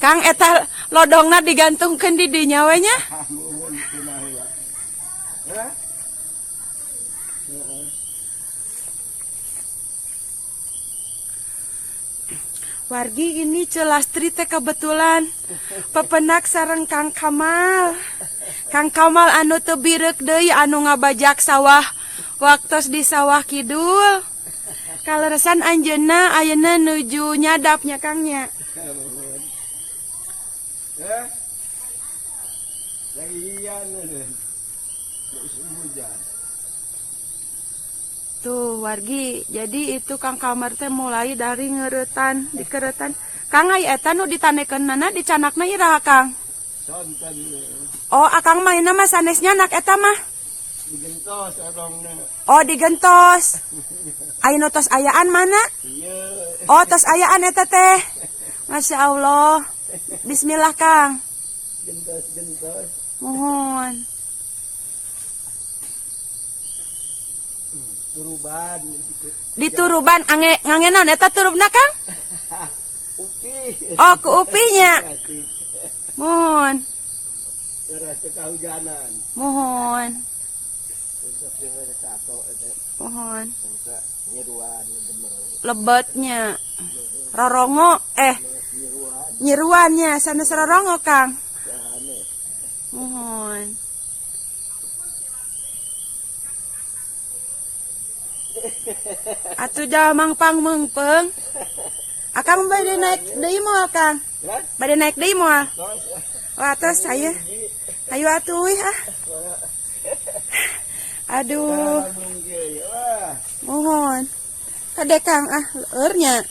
Kang eta lodongna digantungkeun di dinya we nya. Wargi ini Celastri teh kebetulan pepenak sareng Kang Kamal. Kang Kamal anu teu bireuk deui anu ngabajak sawah waktos di sawah kidul. Kaleresan anjeunna ayeuna nuju nyadapnya Kangnya. Tuh wargi, jadi itu Kang Kamar teh mulai dari ngeretan, dikeretan. Kang ai eta nu ditanekeunana dicanakna iraha Kang? Oh, akang mainna mah sanesnya anak eta mah. Digentos orangna. Oh, digentos. Ayeuna tos ayaan mana? Iya. Oh, tos ayaan eta teh. Masya Allah. Bismillah Kang. Gentos. Mohon. Turuban. Dituruban ngangenan eta turubna Kang? Upi. Oh, ke upinya. Mohon. Terasa kehujanan. Mohon. Mohon. Nyeruan. Lebetnya. Rorongo nyeruannya sanes rorongo Kang. Mohon. Atuh jamang pang mengpeng. Akang bade naik deui moal Kang. Bade naik deui moal. Wah, tos saya. Ayo atuh ah. Aduh. Mohon. Kade Kang ah leurnya.